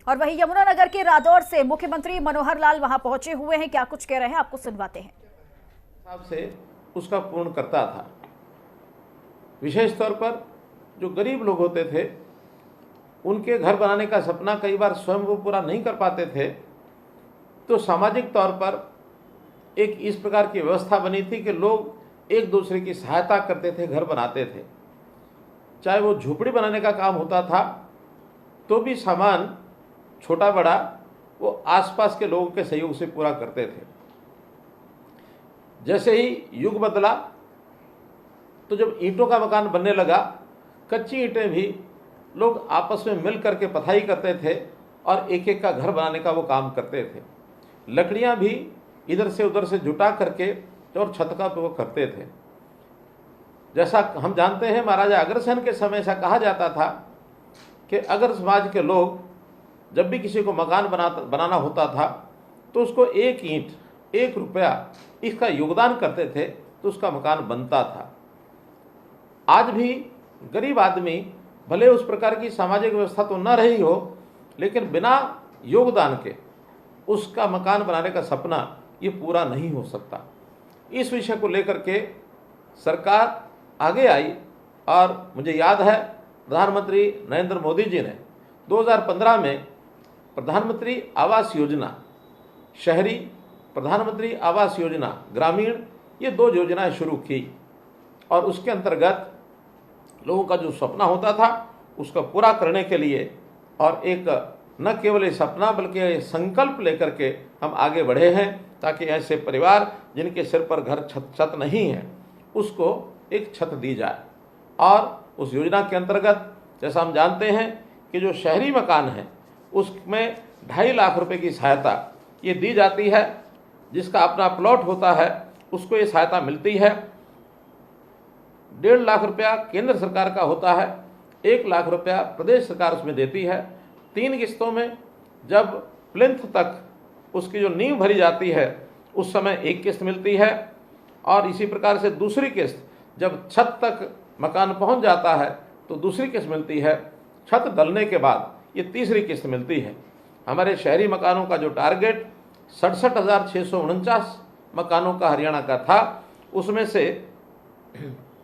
और वहीं यमुनानगर के रादौर से मुख्यमंत्री मनोहर लाल वहां पहुंचे हुए हैं, क्या कुछ कह रहे हैं आपको सुनवाते हैं। हिसाब से उसका पूर्ण करता था। विशेष तौर पर जो गरीब लोग होते थे उनके घर बनाने का सपना कई बार स्वयं वो पूरा नहीं कर पाते थे, तो सामाजिक तौर पर एक इस प्रकार की व्यवस्था बनी थी कि लोग एक दूसरे की सहायता करते थे, घर बनाते थे। चाहे वो झोपड़ी बनाने का काम होता था तो भी सामान छोटा बड़ा वो आसपास के लोगों के सहयोग से पूरा करते थे। जैसे ही युग बदला तो जब ईंटों का मकान बनने लगा, कच्ची ईंटें भी लोग आपस में मिल करके पथाई करते थे और एक एक का घर बनाने का वो काम करते थे। लकड़ियां भी इधर से उधर से जुटा करके और छत का वो करते थे। जैसा हम जानते हैं महाराजा अग्रसेन के समय ऐसा कहा जाता था कि अगर समाज के लोग जब भी किसी को मकान बनाना होता था तो उसको एक ईंट 1 रुपया इसका योगदान करते थे तो उसका मकान बनता था। आज भी गरीब आदमी भले उस प्रकार की सामाजिक व्यवस्था तो न रही हो, लेकिन बिना योगदान के उसका मकान बनाने का सपना ये पूरा नहीं हो सकता। इस विषय को लेकर के सरकार आगे आई और मुझे याद है प्रधानमंत्री नरेंद्र मोदी जी ने 2015 में प्रधानमंत्री आवास योजना शहरी, प्रधानमंत्री आवास योजना ग्रामीण, ये 2 योजनाएं शुरू की और उसके अंतर्गत लोगों का जो सपना होता था उसका पूरा करने के लिए और एक न केवल सपना बल्कि संकल्प लेकर के हम आगे बढ़े हैं ताकि ऐसे परिवार जिनके सिर पर घर छत नहीं है उसको एक छत दी जाए। और उस योजना के अंतर्गत जैसा हम जानते हैं कि जो शहरी मकान है उसमें 2.5 लाख रुपए की सहायता ये दी जाती है। जिसका अपना प्लॉट होता है उसको ये सहायता मिलती है। 1.5 लाख रुपया केंद्र सरकार का होता है, 1 लाख रुपया प्रदेश सरकार उसमें देती है। 3 किस्तों में जब प्लिंथ तक उसकी जो नींव भरी जाती है उस समय 1 किस्त मिलती है और इसी प्रकार से दूसरी किस्त जब छत तक मकान पहुंच जाता है तो दूसरी किस्त मिलती है। छत डलने के बाद ये तीसरी किस्त मिलती है। हमारे शहरी मकानों का जो टारगेट 67,649 मकानों का हरियाणा का था, उसमें से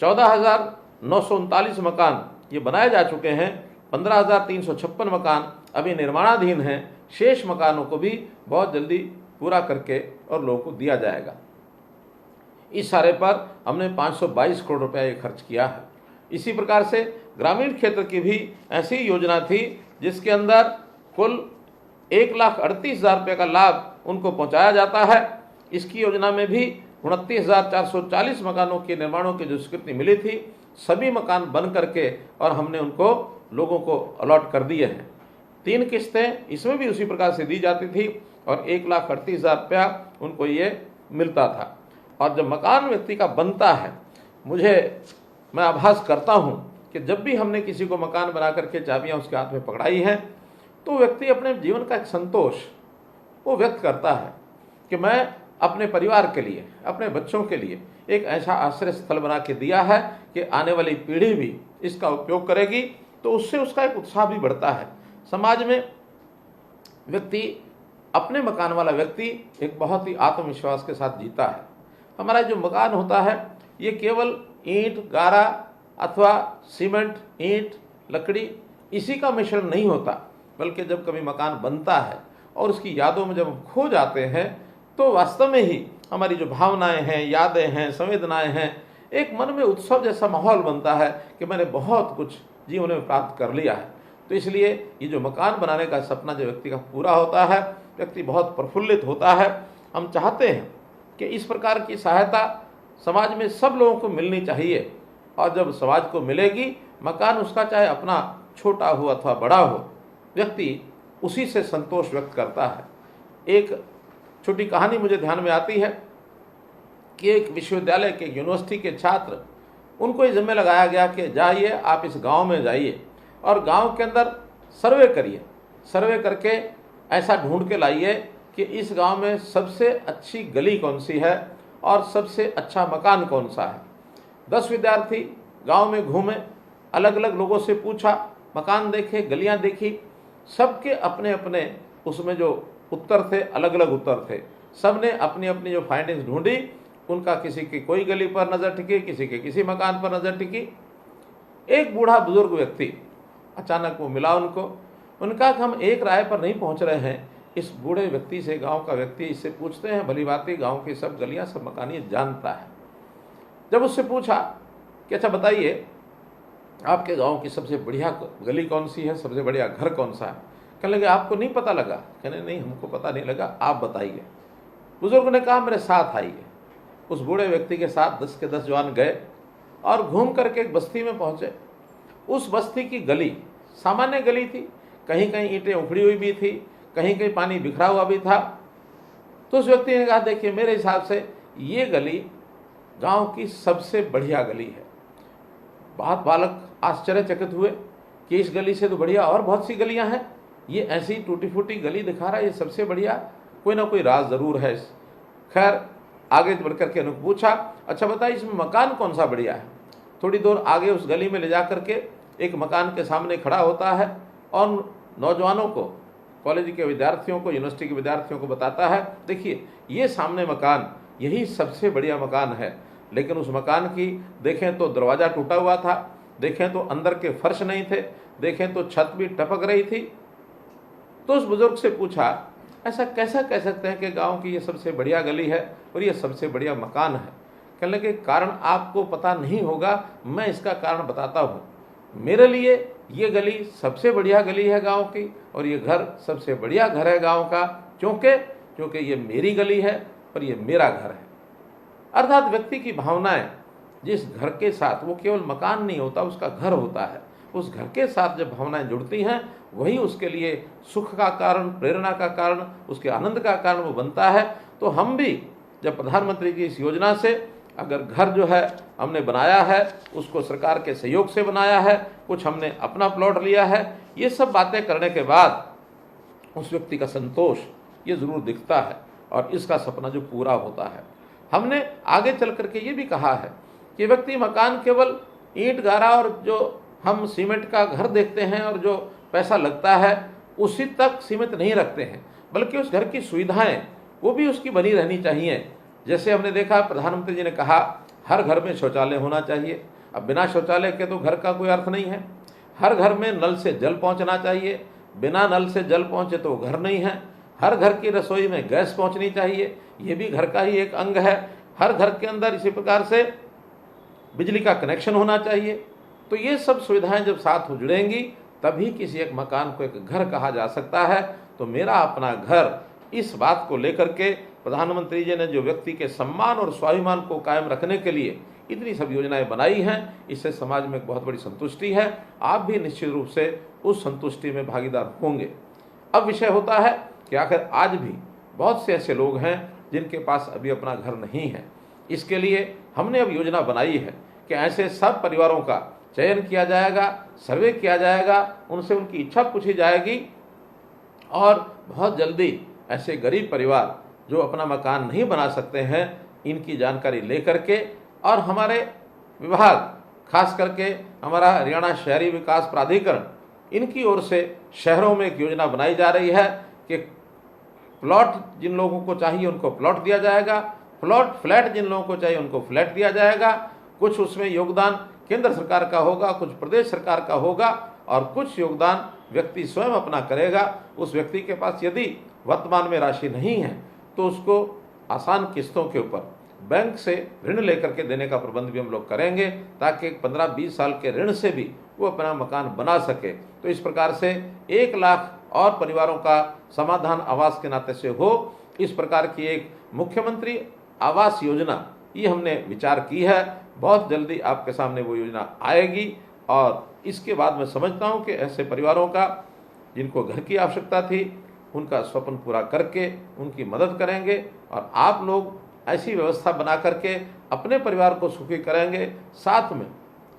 14,939 मकान ये बनाए जा चुके हैं। 15,356 मकान अभी निर्माणाधीन हैं। शेष मकानों को भी बहुत जल्दी पूरा करके और लोगों को दिया जाएगा। इस सारे पर हमने 522 करोड़ रुपया ये खर्च किया है। इसी प्रकार से ग्रामीण क्षेत्र की भी ऐसी योजना थी जिसके अंदर कुल 1,38,000 रुपये का लाभ उनको पहुंचाया जाता है। इसकी योजना में भी 29,440 मकानों के निर्माणों की जो स्वीकृति मिली थी, सभी मकान बन करके और हमने उनको लोगों को अलॉट कर दिए हैं। 3 किस्तें इसमें भी उसी प्रकार से दी जाती थी और 1,38,000 रुपया उनको ये मिलता था। और जब मकान व्यक्ति का बनता है, मैं आभास करता हूँ कि जब भी हमने किसी को मकान बना करके चाबियाँ उसके हाथ में पकड़ाई हैं तो व्यक्ति अपने जीवन का एक संतोष वो व्यक्त करता है कि मैं अपने परिवार के लिए, अपने बच्चों के लिए एक ऐसा आश्रय स्थल बना के दिया है कि आने वाली पीढ़ी भी इसका उपयोग करेगी, तो उससे उसका एक उत्साह भी बढ़ता है। समाज में व्यक्ति, अपने मकान वाला व्यक्ति एक बहुत ही आत्मविश्वास के साथ जीता है। हमारा जो मकान होता है ये केवल ईंट, गारा अथवा सीमेंट, ईंट, लकड़ी इसी का मिश्रण नहीं होता, बल्कि जब कभी मकान बनता है और उसकी यादों में जब हम खो जाते हैं तो वास्तव में ही हमारी जो भावनाएं हैं, यादें हैं, संवेदनाएं हैं, एक मन में उत्सव जैसा माहौल बनता है कि मैंने बहुत कुछ जीवन में प्राप्त कर लिया है। तो इसलिए ये जो मकान बनाने का सपना जो व्यक्ति का पूरा होता है, व्यक्ति बहुत प्रफुल्लित होता है। हम चाहते हैं कि इस प्रकार की सहायता समाज में सब लोगों को मिलनी चाहिए और जब समाज को मिलेगी, मकान उसका चाहे अपना छोटा हो अथवा बड़ा हो, व्यक्ति उसी से संतोष व्यक्त करता है। एक छोटी कहानी मुझे ध्यान में आती है कि एक विश्वविद्यालय के, यूनिवर्सिटी के छात्र, उनको ये जिम्मे लगाया गया कि जाइए आप इस गांव में जाइए और गांव के अंदर सर्वे करिए। सर्वे करके ऐसा ढूंढ के लाइए कि इस गांव में सबसे अच्छी गली कौन सी है और सबसे अच्छा मकान कौन सा है। 10 विद्यार्थी गांव में घूमे, अलग अलग लोगों से पूछा, मकान देखे, गलियां देखी, सबके अपने अपने उसमें जो उत्तर थे, अलग अलग उत्तर थे। सब ने अपनी अपनी जो फाइंडिंग्स ढूंढी, उनका किसी की कोई गली पर नज़र टिकी, किसी के किसी मकान पर नज़र टिकी। एक बूढ़ा बुजुर्ग व्यक्ति अचानक वो मिला उनको। उनका कि हम एक राय पर नहीं पहुंच रहे हैं। इस बूढ़े व्यक्ति से, गांव का व्यक्ति, इससे पूछते हैं, भली बात गांव की सब गलियां सब मकान ये जानता है। जब उससे पूछा कि अच्छा बताइए, आपके गांव की सबसे बढ़िया गली कौन सी है, सबसे बढ़िया घर कौन सा है? कहने लगे आपको नहीं पता लगा? कहने नहीं, हमको पता नहीं लगा, आप बताइए। बुजुर्ग ने कहा मेरे साथ आइए। उस बूढ़े व्यक्ति के साथ 10 के 10 जवान गए और घूम करके एक बस्ती में पहुंचे। उस बस्ती की गली सामान्य गली थी, कहीं कहीं ईंटें उखड़ी हुई भी थी, कहीं कहीं पानी बिखरा हुआ भी था। तो उस व्यक्ति ने कहा देखिए, मेरे हिसाब से ये गली गांव की सबसे बढ़िया गली है। बालक आश्चर्यचकित हुए कि इस गली से तो बढ़िया और बहुत सी गलियां हैं, ये ऐसी टूटी फूटी गली दिखा रहा है, ये सबसे बढ़िया, कोई ना कोई राज जरूर है। खैर आगे बढ़कर के उन्होंने पूछा अच्छा बताइए इसमें मकान कौन सा बढ़िया है? थोड़ी दूर आगे उस गली में ले जा करके एक मकान के सामने खड़ा होता है और नौजवानों को, कॉलेज के विद्यार्थियों को, यूनिवर्सिटी के विद्यार्थियों को बताता है देखिए ये सामने मकान यही सबसे बढ़िया मकान है। लेकिन उस मकान की देखें तो दरवाज़ा टूटा हुआ था, देखें तो अंदर के फर्श नहीं थे, देखें तो छत भी टपक रही थी। तो उस बुजुर्ग से पूछा ऐसा कैसा कह सकते हैं कि गांव की ये सबसे बढ़िया गली है और ये सबसे बढ़िया मकान है? कहने लगे कारण आपको पता नहीं होगा, मैं इसका कारण बताता हूँ। मेरे लिए ये गली सबसे बढ़िया गली है गांव की, और ये घर सबसे बढ़िया घर है गांव का, क्योंकि ये मेरी गली है और ये मेरा घर है। अर्थात व्यक्ति की भावनाएं जिस घर के साथ, वो केवल मकान नहीं होता, उसका घर होता है, उस घर के साथ जब भावनाएं जुड़ती हैं वही उसके लिए सुख का कारण, प्रेरणा का कारण, उसके आनंद का कारण वो बनता है। तो हम भी जब प्रधानमंत्री की इस योजना से अगर घर जो है हमने बनाया है, उसको सरकार के सहयोग से बनाया है, कुछ हमने अपना प्लॉट लिया है, ये सब बातें करने के बाद उस व्यक्ति का संतोष ये ज़रूर दिखता है और इसका सपना जो पूरा होता है। हमने आगे चल करके ये भी कहा है कि व्यक्ति मकान केवल ईंट गारा और जो हम सीमेंट का घर देखते हैं और जो पैसा लगता है उसी तक सीमित नहीं रखते हैं, बल्कि उस घर की सुविधाएं वो भी उसकी बनी रहनी चाहिए। जैसे हमने देखा प्रधानमंत्री जी ने कहा हर घर में शौचालय होना चाहिए। अब बिना शौचालय के तो घर का कोई अर्थ नहीं है। हर घर में नल से जल पहुंचना चाहिए, बिना नल से जल पहुंचे तो घर नहीं है। हर घर की रसोई में गैस पहुंचनी चाहिए, ये भी घर का ही एक अंग है। हर घर के अंदर इसी प्रकार से बिजली का कनेक्शन होना चाहिए। तो ये सब सुविधाएं जब साथ जुड़ेंगी तभी किसी एक मकान को एक घर कहा जा सकता है। तो मेरा अपना घर, इस बात को लेकर के प्रधानमंत्री जी ने जो व्यक्ति के सम्मान और स्वाभिमान को कायम रखने के लिए इतनी सब योजनाएं बनाई हैं, इससे समाज में एक बहुत बड़ी संतुष्टि है। आप भी निश्चित रूप से उस संतुष्टि में भागीदार होंगे। अब विषय होता है कि आखिर आज भी बहुत से ऐसे लोग हैं जिनके पास अभी अपना घर नहीं है। इसके लिए हमने अब योजना बनाई है कि ऐसे सब परिवारों का चयन किया जाएगा, सर्वे किया जाएगा, उनसे उनकी इच्छा पूछी जाएगी और बहुत जल्दी ऐसे गरीब परिवार जो अपना मकान नहीं बना सकते हैं इनकी जानकारी लेकर के, और हमारे विभाग खास करके हमारा हरियाणा शहरी विकास प्राधिकरण, इनकी ओर से शहरों में एक योजना बनाई जा रही है कि प्लॉट जिन लोगों को चाहिए उनको प्लॉट दिया जाएगा, फ्लैट जिन लोगों को चाहिए उनको फ्लैट दिया जाएगा। कुछ उसमें योगदान केंद्र सरकार का होगा, कुछ प्रदेश सरकार का होगा और कुछ योगदान व्यक्ति स्वयं अपना करेगा। उस व्यक्ति के पास यदि वर्तमान में राशि नहीं है तो उसको आसान किस्तों के ऊपर बैंक से ऋण लेकर के देने का प्रबंध भी हम लोग करेंगे, ताकि 15-20 साल के ऋण से भी वो अपना मकान बना सके। तो इस प्रकार से 1 लाख और परिवारों का समाधान आवास के नाते से हो, इस प्रकार की एक मुख्यमंत्री आवास योजना ये हमने विचार की है। बहुत जल्दी आपके सामने वो योजना आएगी और इसके बाद मैं समझता हूँ कि ऐसे परिवारों का जिनको घर की आवश्यकता थी उनका स्वप्न पूरा करके उनकी मदद करेंगे और आप लोग ऐसी व्यवस्था बना करके अपने परिवार को सुखी करेंगे। साथ में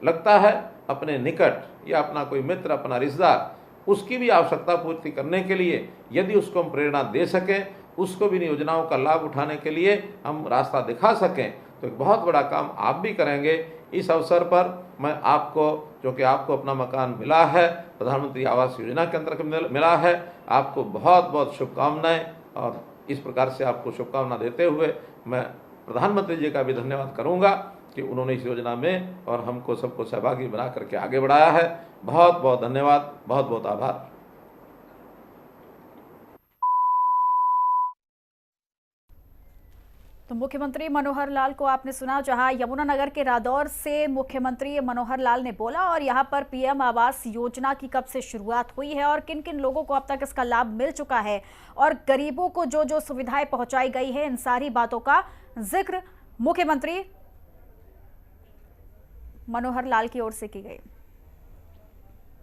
लगता है अपने निकट या अपना कोई मित्र, अपना रिश्तेदार, उसकी भी आवश्यकता पूर्ति करने के लिए यदि उसको हम प्रेरणा दे सकें, उसको भी इन योजनाओं का लाभ उठाने के लिए हम रास्ता दिखा सकें, तो एक बहुत बड़ा काम आप भी करेंगे। इस अवसर पर मैं आपको, जो कि आपको अपना मकान मिला है, प्रधानमंत्री आवास योजना के अंतर्गत मिला है, आपको बहुत बहुत शुभकामनाएं, और इस प्रकार से आपको शुभकामना देते हुए मैं प्रधानमंत्री जी का भी धन्यवाद करूंगा कि उन्होंने इस योजना में और हमको सबको सहभागी बना करके आगे बढ़ाया है। बहुत बहुत धन्यवाद, बहुत बहुत आभार। तो मुख्यमंत्री मनोहर लाल को आपने सुना, जहां यमुनानगर के रादौर से मुख्यमंत्री मनोहर लाल ने बोला, और यहां पर पीएम आवास योजना की कब से शुरुआत हुई है और किन किन लोगों को अब तक इसका लाभ मिल चुका है और गरीबों को जो जो सुविधाएं पहुंचाई गई है, इन सारी बातों का जिक्र मुख्यमंत्री मनोहर लाल की ओर से की गई।